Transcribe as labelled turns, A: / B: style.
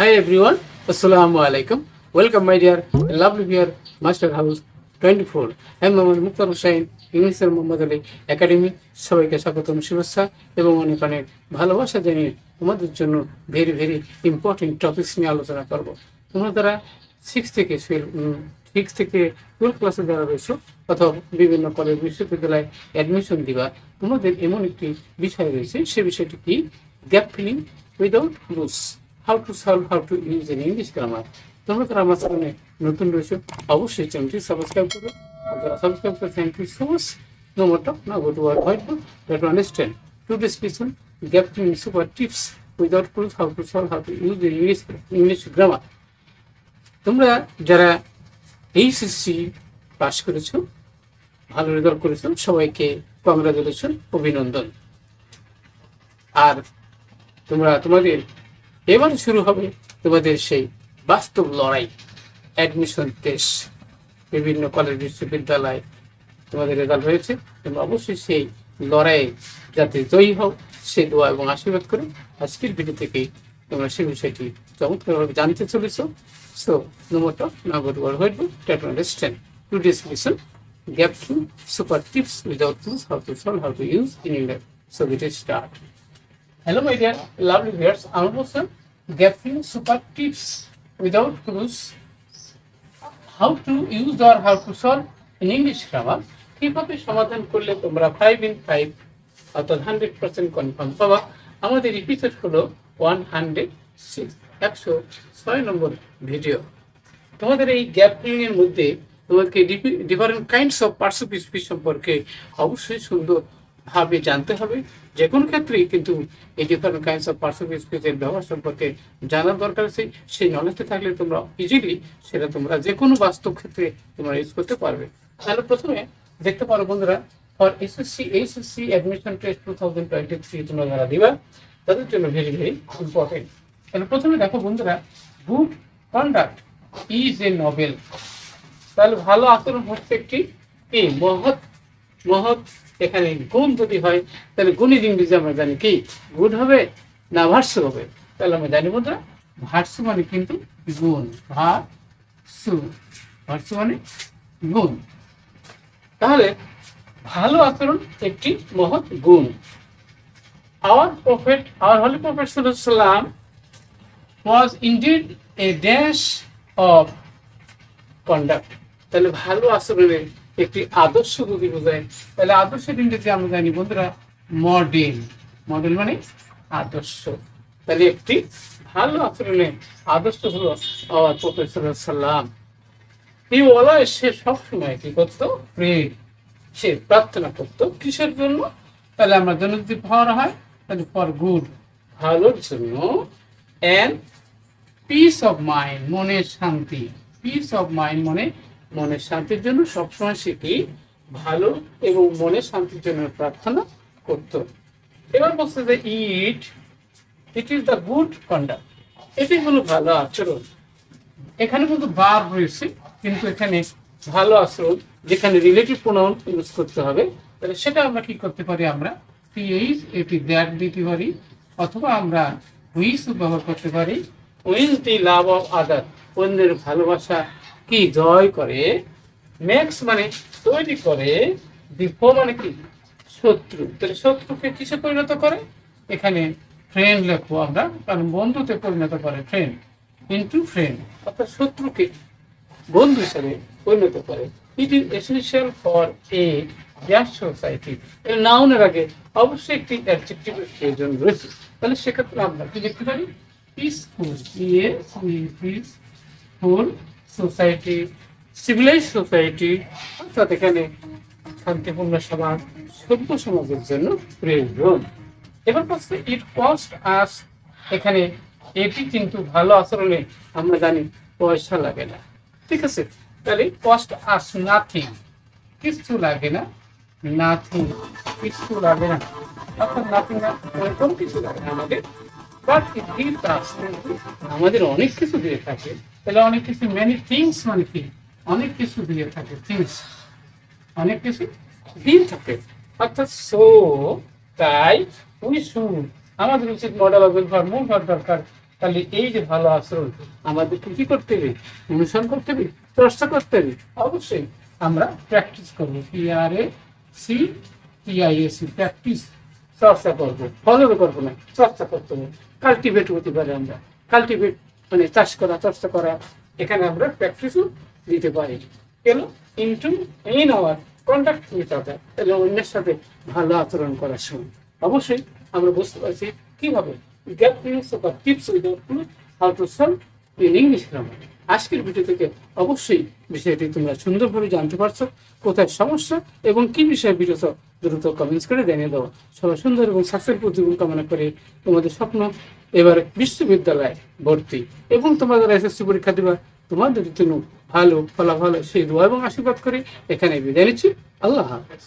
A: Hi everyone, Assalamu alaikum. Welcome my dear lovely dear Master House 24. আমি মোহাম্মদ মুক্তার হোসেন ইংলিশের Mohammad Ali academy সবাইকে স্বাগতম শুভেচ্ছা এবং অনেক অনেক ভালোবাসা জানিয়ে তোমাদের জন্য ভেরি ভেরি ইম্পর্টেন্ট টপিকস নিয়ে আলোচনা করব। তোমরা যারা 6 থেকে 12 ক্লাসে যারা রয়েছো অথবা বিভিন্ন কলেজ বিশ্ববিদ্যালয়ে অ্যাডমিশন দিবা, তোমাদের এমন একটি বিষয় রয়েছে, সে বিষয়টি কি? Gap filling without rules, how to solve, how to use in English grammar. তোমরা যারা আমার চ্যানেলে নতুন রয়েছে অবশ্যই চ্যানেলটি সাবস্ক্রাইব করবে। যারা সাবস্ক্রাইব করে thank you so much. No more talk, now go to our whiteboard. Try to understand today's lesson, gap filling super tips without proof, how to solve, how to use the English grammar. তোমরা যারা HSC pass করেছো, ভালো result করেছো, সবাইকে congratulation, অভিনন্দন। আর তোমাদের এবার শুরু হবে তোমাদের সেই বাস্তব লড়াই, অ্যাডমিশন টেস্ট। বিভিন্ন কলেজ বিশ্ববিদ্যালয় তোমাদের রেজাল্ট হয়েছে, তোমরা অবশ্যই সেই লড়াইয়ে যাতে জয়ী হও সে দোয়া এবং আশীর্বাদ করে আজকের ভিডিও থেকেই তোমরা সেই বিষয়টি চমৎকারভাবে জানতে চলেছো। So no more talk, now go to our whiteboard. Try to understand today's lesson, gap filling super tips without tools, how to solve, how to use in English. So let us start. Hello my dear lovely viewers, আমার বলছেন gap filling super tips without tools, how to use or how to solve in English grammar. কিভাবে সমাধান করলে তোমরা 5 in 5 অর্থাৎ 100% confirm পাবা। আমাদের episode হলো 106 নম্বর ভিডিও। তোমাদের এই গ্যাপ ফিলিং এর মধ্যে তোমাদেরকে different kinds of parts speech সম্পর্কে অবশ্যই সুন্দরভাবে জানতে হবে। যে কোনো ক্ষেত্রেই কিন্তু এই ডিফারেন্ট কাইন্ডস অফ পার্টস স্পিচের ব্যবহার সম্পর্কে জানার দরকার আছে। সেই নলেজটা থাকলে তোমরা ইজিলি সেটা তোমরা যে কোনো বাস্তব ক্ষেত্রে তোমরা ইউজ করতে পারবে। তাহলে প্রথমে দেখতে পারো বন্ধুরা, ফর HSC অ্যাডমিশন টেস্ট 2023 তোমরা যারা দিবা তাদের জন্য ভেরি ভেরি ইম্পর্টেন্ট। তাহলে প্রথমে দেখো বন্ধুরা, good conduct is a Nobel. তাহলে ভালো আচরণ হচ্ছে একটি কি মহৎ এখানে গুণ যদি হয় তাহলে গুণের ইংরেজি আমরা জানি কি? গুড হবে না ভার্সু হবে? তাহলে আমরা জানি বন্ধুরা ভার্সু মানে কিন্তু গুণ, ভার্সু মানে গুণ। তাহলে ভালো আচরণ একটি মহৎ গুণ। Our Holy Prophet Sallallahu was indeed a dash of conduct. তাহলে ভালো আচরণের একটি আদর্শ যদি বোঝায়, তাহলে আদর্শের ইংরেজি আমরা জানি বন্ধুরা মডেল। মডেল মানে আদর্শ। তাহলে একটি ভালো আচরণের আদর্শ হলো our Prophet Sallallahu। সে সবসময় কি করতো? সে প্রার্থনা করতো কিসের জন্য? তাহলে আমার জন্য যদি ফর হয় তাহলে ফর গুড, ভালোর জন্য, এন্ড পিস অফ মাইন্ড, মনের শান্তি। পিস অফ মাইন্ড মানে মনের শান্তির জন্য সবসময় সে কি ভালো এবং মনের শান্তির জন্য প্রার্থনা করত। এবার বলছে যে it is the good conduct, এটি হলো ভালো আচরণ। এখানে কিন্তু ভার্ব রয়েছে, কিন্তু এখানে ভালো আচরণ যেখানে রিলেটিভ প্রোনাউন ইউজ করতে হবে, তাহলে সেটা আমরা কি করতে পারি? আমরা এটি দ্যাট দিতে পারি, অথবা আমরা হুইচ ব্যবহার করতে পারি। Win the love of other, অন্যের ভালোবাসা কি জয় করে। মেক্স মানে তৈরি করে। দি ফো মানে কি? শত্রু। তাহলে শত্রুকে কিসে পরিণত করে? এখানে ফ্রেন্ড লেখবো আমরা, কারণ বন্ধুতে পরিণত করে ফ্রেন্ড, ইনটু ফ্রেন্ড, অর্থাৎ শত্রুকে বন্ধু হিসাবে পরিণত করে। It is essential for a just society. এর নাউনের আগে অবশ্যই একটি অ্যাডজেক্টিভের প্রয়োজন রয়েছে। তাহলে সেক্ষেত্রে আমরা কি দেখতে পারি? Peaceful, peaceful society, civilise society, অর্থাৎ এখানে শান্তিপূর্ণ সমাজ, সভ্য সমাজের জন্য প্রয়োজন। এবার পাচ্ছে ইট কস্ট আস, এখানে এটি কিন্তু ভালো আচরণে আমরা জানি পয়সা লাগে না, ঠিক আছে? তাহলে কস্ট আস নাথিং, কিছু লাগে না, নাথিং কিছু লাগে না, অর্থাৎ নাথিং না কোনো কিছু লাগে না আমাদের, বাট ইট গিভস আস, আমাদের অনেক কিছু দিয়ে থাকে। তাহলে অনেক কিছু, মেনি থিংস মানে কি? অনেক কিছু দিয়ে থাকে, থিংস অনেক কিছু দিয়ে থাকে, অর্থাৎ সো তাই উই শুড, আমাদের উচিত মডেল অফ ভার্ব, মূল ভার্ব দরকার তাহলে এই যে ভালো আচরণ আমাদেরকে কি করতে হবে, অনুসরণ করতে হবে, চর্চা করতে হবে। অবশ্যই আমরা প্র্যাকটিস করবো, PRACTICE, প্র্যাকটিস, চর্চা করবো, ফলো করবো না, চর্চা করতে হবে। কাল্টিভেট হতে পারে, আমরা কাল্টিভেট মানে চাষ করা, চর্চা করা, এখানে আমরা প্র্যাকটিসও দিতে পারি। এলো in our contact with other, তাহলে অন্যের সাথে ভালো আচরণ করার সময় অবশ্যই আমরা বুঝতে পারছি কিভাবে get tips or tips without clue how to solve in English grammar। আজকের ভিডিও থেকে অবশ্যই বিষয়টি তোমরা সুন্দরভাবে জানতে পারছো, কোথায় সমস্যা এবং কি বিষয়ে বিরত, দ্রুত কমেন্টস করে জানিয়ে দাও। সবাই সুন্দর এবং সাকসেসফুল জীবন কামনা করে তোমাদের স্বপ্ন এবার বিশ্ববিদ্যালয়ে ভর্তি এবং তোমাদের এসএসসি পরীক্ষা দিবা, তোমাদের জন্য ভালো ফলাফল সেই দোয়া এবং আশীর্বাদ করে এখানে বিদায় নিচ্ছি। আল্লাহ হাফেজ।